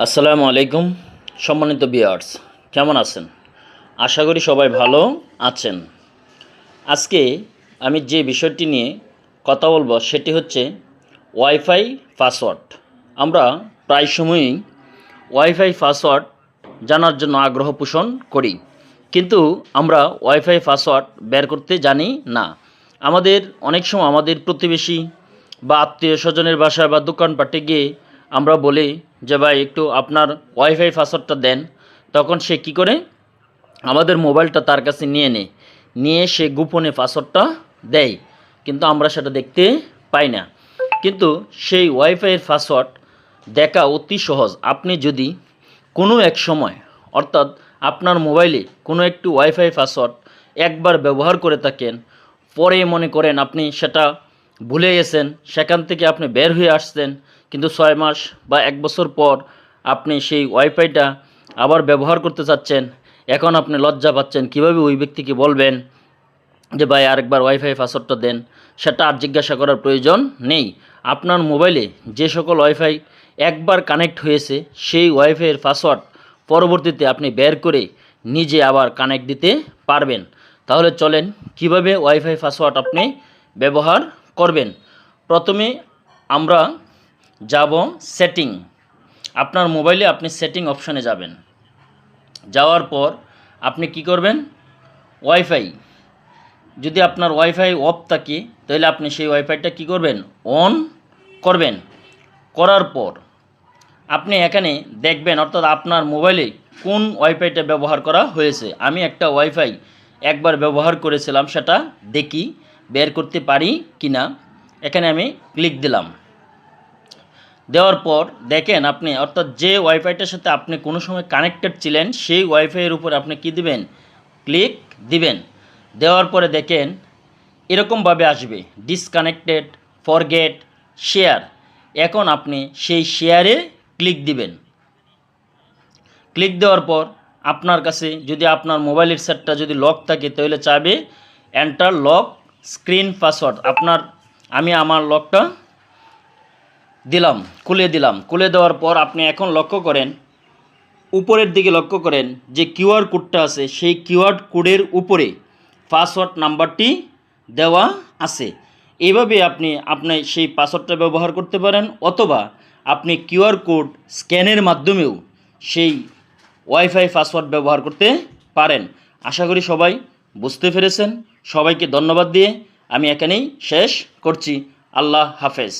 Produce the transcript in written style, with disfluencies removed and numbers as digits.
আসসালামু আলাইকুম সম্মানিত ভিউয়ার্স, কেমন আছেন? আশা করি সবাই ভালো আছেন। আজকে আমি যে বিষয়টি নিয়ে কথা বলবো সেটি হচ্ছে ওয়াইফাই পাসওয়ার্ড। আমরা প্রায় সময়ই ওয়াইফাই পাসওয়ার্ড জানার জন্য আগ্রহ পোষণ করি, কিন্তু আমরা ওয়াইফাই পাসওয়ার্ড বের করতে জানি না। আমাদের অনেক সময় আমাদের প্রতিবেশী বা আত্মীয় স্বজনের বাসায় বা দোকানপাটে গিয়ে আমরা বলি যে ভাই একটু আপনার ওয়াইফাই পাসওয়ার্ডটা দেন। তখন সে কী করে, আমাদের মোবাইলটা তার কাছে নিয়ে সে গোপনে পাসওয়ার্ডটা দেয়, কিন্তু আমরা সেটা দেখতে পাই না। কিন্তু সেই ওয়াইফাইয়ের পাসওয়ার্ড দেখা অতি সহজ। আপনি যদি কোনো এক সময়, অর্থাৎ আপনার মোবাইলে কোনো একটি ওয়াইফাই পাসওয়ার্ড একবার ব্যবহার করে থাকেন, পরে মনে করেন আপনি সেটা ভুলে গেছেন, সেখান থেকে আপনি বের হয়ে আসছেন, কিন্তু 6 মাস বা 1 বছর পর আপনি সেই ওয়াইফাইটা আবার ব্যবহার করতে চাচ্ছেন। এখন আপনি লজ্জা পাচ্ছেন, কীভাবে ওই ব্যক্তিকে বলবেন যে ভাই আরেকবার ওয়াইফাই পাসওয়ার্ডটা দেন। সেটা আর জিজ্ঞাসা করার প্রয়োজন নেই। আপনার মোবাইলে যে সকল ওয়াইফাই একবার কানেক্ট হয়েছে, সেই ওয়াইফাইয়ের পাসওয়ার্ড পরবর্তীতে আপনি বের করে নিজে আবার কানেক্ট দিতে পারবেন। তাহলে চলেন কিভাবে ওয়াইফাই পাসওয়ার্ড আপনি ব্যবহার করবেন। প্রথমে আমরা যাব সেটিং। আপনার মোবাইলে আপনি সেটিং অপশনে যাবেন। যাওয়ার পর আপনি কি করবেন, ওয়াইফাই, যদি আপনার ওয়াইফাই অফ থাকে তাহলে আপনি সেই ওয়াইফাইটা কি করবেন, অন করবেন। করার পর আপনি এখানে দেখবেন, অর্থাৎ আপনার মোবাইলে কোন ওয়াইফাইটা ব্যবহার করা হয়েছে। আমি একটা ওয়াইফাই একবার ব্যবহার করেছিলাম, সেটা দেখি বের করতে পারি কি না। এখানে আমি ক্লিক দিলাম। দেওয়ার পর দেখেন আপনি, অর্থাৎ যে ওয়াইফাইটার সাথে আপনি কোনো সময় কানেক্টেড ছিলেন, সেই ওয়াইফাইয়ের উপর আপনি কি দিবেন, ক্লিক দিবেন। দেওয়ার পরে দেখেন এরকমভাবে আসবে ডিসকানেক্টেড, ফরগেট, শেয়ার। এখন আপনি সেই শেয়ারে ক্লিক দিবেন। ক্লিক দেওয়ার পর আপনার কাছে যদি আপনার মোবাইলের সেটটা যদি লক থাকে তাহলে চাইবে এন্টার লক স্ক্রিন পাসওয়ার্ড। আমি আমার লকটা খুলে দিলাম। খুলে দেওয়ার পর আপনি এখন লক্ষ্য করেন, উপরের দিকে লক্ষ্য করেন যে কিউআর কোডটা আছে, সেই কিউআর কোডের উপরে পাসওয়ার্ড নাম্বারটি দেওয়া আছে। এইভাবে আপনি সেই পাসওয়ার্ডটা ব্যবহার করতে পারেন, অথবা আপনি কিউআর কোড স্ক্যানের মাধ্যমেও সেই ওয়াইফাই পাসওয়ার্ড ব্যবহার করতে পারেন। আশা করি সবাই বুঝতে পেরেছেন। সবাইকে ধন্যবাদ দিয়ে আমি এখানেই শেষ করছি। আল্লাহ হাফেজ।